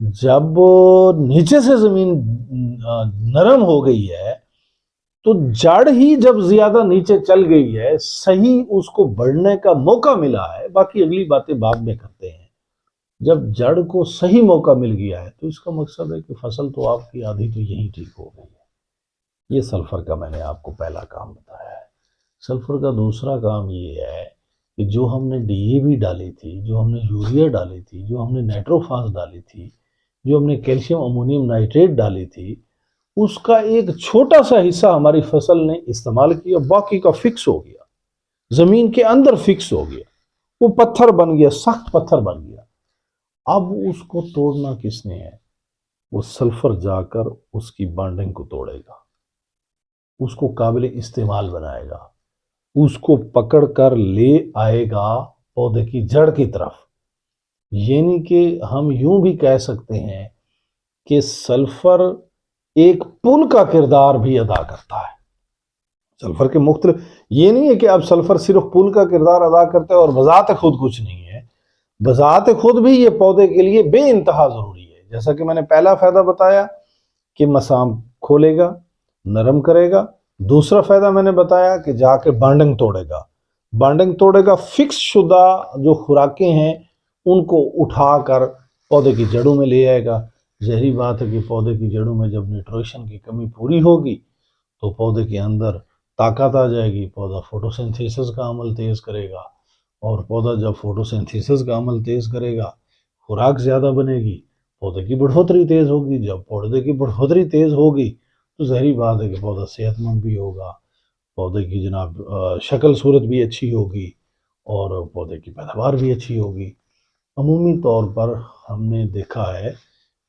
جب نیچے سے زمین نرم ہو گئی ہے تو جڑ ہی جب زیادہ نیچے چل گئی ہے، صحیح اس کو بڑھنے کا موقع ملا ہے، باقی اگلی باتیں بعد میں کرتے ہیں۔ جب جڑ کو صحیح موقع مل گیا ہے تو اس کا مقصد ہے کہ فصل تو آپ کی آدھی تو یہی ٹھیک ہو گئی ہے۔ یہ سلفر کا میں نے آپ کو پہلا کام بتایا ہے۔ سلفر کا دوسرا کام یہ ہے کہ جو ہم نے ڈی اے وی ڈالی تھی، جو ہم نے یوریا ڈالی تھی، جو ہم نے نائٹروفاس ڈالی تھی، جو ہم نے کیلشیم امونیم نائٹریٹ ڈالی تھی، اس کا ایک چھوٹا سا حصہ ہماری فصل نے استعمال کیا، باقی کا فکس ہو گیا، زمین کے اندر فکس ہو گیا، وہ پتھر بن گیا، سخت پتھر بن گیا۔ اب اس کو توڑنا کس نے ہے؟ وہ سلفر جا کر اس کی بانڈنگ کو توڑے گا، اس کو قابل استعمال بنائے گا، اس کو پکڑ کر لے آئے گا پودے کی جڑ کی طرف۔ یعنی کہ ہم یوں بھی کہہ سکتے ہیں کہ سلفر ایک پل کا کردار بھی ادا کرتا ہے۔ سلفر کے مختلف، یہ نہیں ہے کہ اب سلفر صرف پل کا کردار ادا کرتا ہے اور بذات خود کچھ نہیں ہے، بذات خود بھی یہ پودے کے لیے بے انتہا ضروری ہے۔ جیسا کہ میں نے پہلا فائدہ بتایا کہ مسام کھولے گا، نرم کرے گا۔ دوسرا فائدہ میں نے بتایا کہ جا کے بانڈنگ توڑے گا، بانڈنگ توڑے گا، فکس شدہ جو خوراکیں ہیں ان کو اٹھا کر پودے کی جڑوں میں لے آئے گا۔ ظاہری بات ہے کہ پودے کی جڑوں میں جب نیوٹریشن کی کمی پوری ہوگی تو پودے کے اندر طاقت آ جائے گی، پودا فوٹوسنتھیسس کا عمل تیز کرے گا، اور پودا جب فوٹوسنتھیسس کا عمل تیز کرے گا، خوراک زیادہ بنے گی، پودے کی بڑھوتری تیز ہوگی۔ جب پودے کی بڑھوتری تیز ہوگی تو ظاہری بات ہے کہ پودا صحت مند بھی ہوگا، پودے کی جناب شکل صورت بھی اچھی ہوگی اور پودے کی پیداوار بھی اچھی ہوگی۔ عمومی طور پر ہم نے دیکھا ہے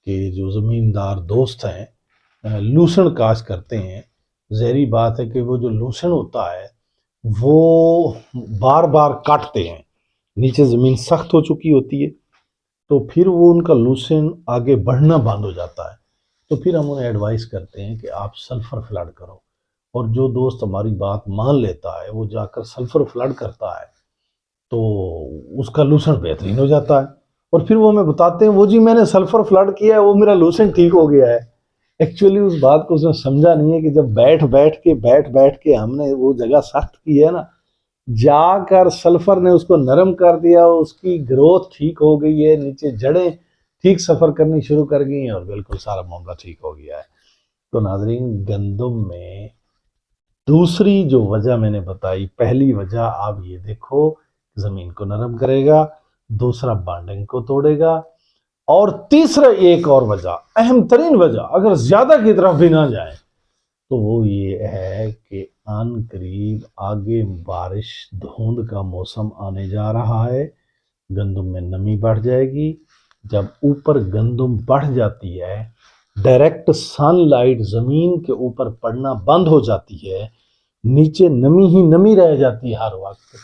کہ جو زمیندار دوست ہیں لوسن کاشت کرتے ہیں، ظاہری بات ہے کہ وہ جو لوسن ہوتا ہے وہ بار بار کاٹتے ہیں، نیچے زمین سخت ہو چکی ہوتی ہے تو پھر وہ ان کا لوسن آگے بڑھنا بند ہو جاتا ہے، تو پھر ہم انہیں ایڈوائز کرتے ہیں کہ آپ سلفر فلڈ کرو، اور جو دوست ہماری بات مان لیتا ہے وہ جا کر سلفر فلڈ کرتا ہے تو اس کا لوسن بہترین ہو جاتا ہے، اور پھر وہ ہمیں بتاتے ہیں وہ جی میں نے سلفر فلڈ کیا ہے، وہ میرا لوسن ٹھیک ہو گیا ہے۔ ایکچولی اس بات کو اس نے سمجھا نہیں ہے کہ جب بیٹھ کے ہم نے وہ جگہ سخت کی ہے نا، جا کر سلفر نے اس کو نرم کر دیا، اس کی گروتھ ٹھیک ہو گئی ہے، نیچے جڑیں ٹھیک سفر کرنی شروع کر گئی ہیں اور بالکل سارا معاملہ ٹھیک ہو گیا ہے۔ تو ناظرین، گندم میں دوسری جو وجہ میں نے بتائی، پہلی وجہ آپ یہ دیکھو زمین کو نرم کرے گا، دوسرا بانڈنگ کو توڑے گا، اور تیسرا ایک اور وجہ، اہم ترین وجہ اگر زیادہ کی طرف بھی نہ جائیں تو وہ یہ ہے کہ ان قریب آگے بارش دھوند کا موسم آنے جا رہا ہے، گندم میں نمی بڑھ جائے گی۔ جب اوپر گندم بڑھ جاتی ہے، ڈائریکٹ سن لائٹ زمین کے اوپر پڑنا بند ہو جاتی ہے، نیچے نمی ہی نمی رہ جاتی ہے ہر وقت،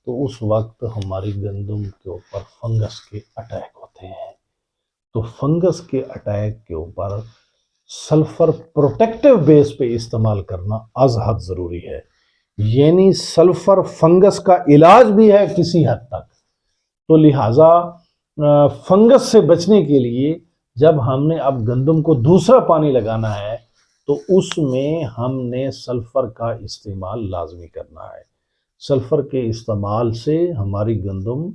تو اس وقت ہماری گندم کے اوپر فنگس کے اٹیک ہوتے ہیں۔ تو فنگس کے اٹیک کے اوپر سلفر پروٹیکٹیو بیس پہ استعمال کرنا از حد ضروری ہے، یعنی سلفر فنگس کا علاج بھی ہے کسی حد تک۔ تو لہٰذا فنگس سے بچنے کے لیے جب ہم نے اب گندم کو دوسرا پانی لگانا ہے تو اس میں ہم نے سلفر کا استعمال لازمی کرنا ہے۔ سلفر کے استعمال سے ہماری گندم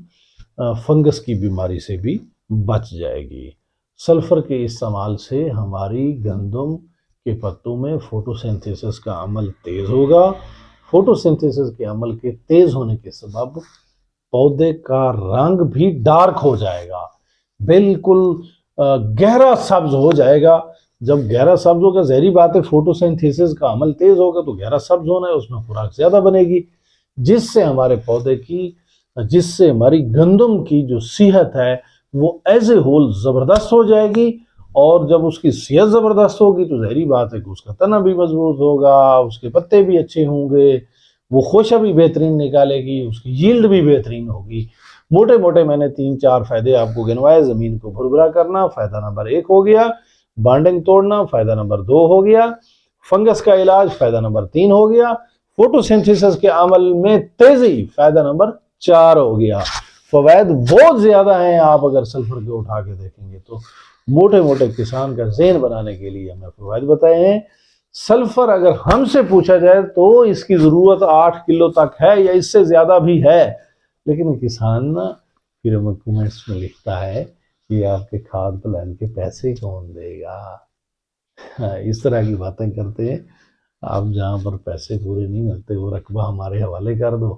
فنگس کی بیماری سے بھی بچ جائے گی۔ سلفر کے استعمال سے ہماری گندم کے پتوں میں فوٹوسنتھیسس کا عمل تیز ہوگا، فوٹوسنتھیسس کے عمل کے تیز ہونے کے سبب پودے کا رنگ بھی ڈارک ہو جائے گا، بالکل گہرا سبز ہو جائے گا۔ جب گہرا سبز ہوگا، ظاہری بات ہے فوٹوسنتھیسس کا عمل تیز ہوگا تو گہرا سبز ہونا ہے، اس میں خوراک زیادہ بنے گی، جس سے ہمارے پودے کی، جس سے ہماری گندم کی جو صحت ہے وہ ایز اے ہول زبردست ہو جائے گی، اور جب اس کی صحت زبردست ہوگی تو ظاہری بات ہے کہ اس کا تنا بھی مضبوط ہوگا، اس کے پتے بھی اچھے ہوں گے، وہ خوشہ بھی بہترین نکالے گی، اس کی ییلڈ بھی بہترین ہوگی۔ موٹے موٹے میں نے 3-4 فائدے آپ کو گنوائے۔ زمین کو بھربھرا کرنا فائدہ نمبر 1 ہو گیا، بانڈنگ توڑنا فائدہ نمبر 2 ہو گیا، فنگس کا علاج فائدہ نمبر 3 ہو گیا، فوٹوسنتھیسس کے عمل میں تیزی فائدہ نمبر 4 ہو گیا۔ فوائد بہت زیادہ ہیں، آپ اگر سلفر کے اٹھا کے دیکھیں گے تو موٹے موٹے کسان کا ذہن بنانے کے لیے ہمیں فوائد بتائے ہیں۔ سلفر اگر ہم سے پوچھا جائے تو اس کی ضرورت 8 کلو تک ہے یا اس سے زیادہ بھی ہے، لیکن کسان نا پھر ہمیں کمنٹس میں لکھتا ہے کہ آپ کے کھاد پلان کے پیسے کون دے گا، اس طرح کی باتیں کرتے ہیں۔ آپ جہاں پر پیسے پورے نہیں ملتے وہ رقبہ ہمارے حوالے کر دو،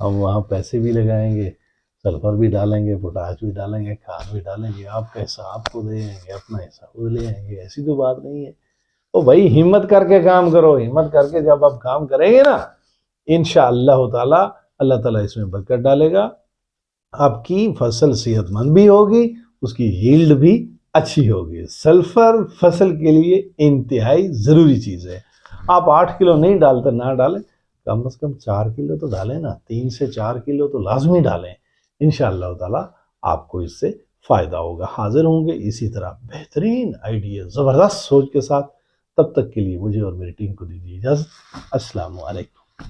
ہم وہاں پیسے بھی لگائیں گے، سلفر بھی ڈالیں گے، پوٹاش بھی ڈالیں گے، کھاد بھی ڈالیں گے، آپ کا حصہ آپ کو دے دیں گے، اپنا حصہ خود لے آئیں گے۔ ایسی تو بات نہیں ہے۔ تو بھائی ہمت کر کے کام کرو، ہمت کر کے جب آپ کام کریں گے نا انشاءاللہ تعالی اللہ تعالیٰ اس میں برکت ڈالے گا، آپ کی فصل صحت مند بھی ہوگی، اس کی ییلڈ بھی اچھی ہوگی۔ سلفر فصل کے لیے انتہائی ضروری چیز ہے۔ آپ 8 کلو نہیں ڈالتے نہ ڈالیں، کم از کم 4 کلو تو ڈالیں نا، 3 سے 4 کلو تو لازمی ڈالیں، انشاءاللہ تعالی آپ کو اس سے فائدہ ہوگا۔ حاضر ہوں گے اسی طرح بہترین آئیڈیا زبردست سوچ کے ساتھ، تب تک کے لیے مجھے اور میری ٹیم کو دیجیے اجازت۔ السلام علیکم۔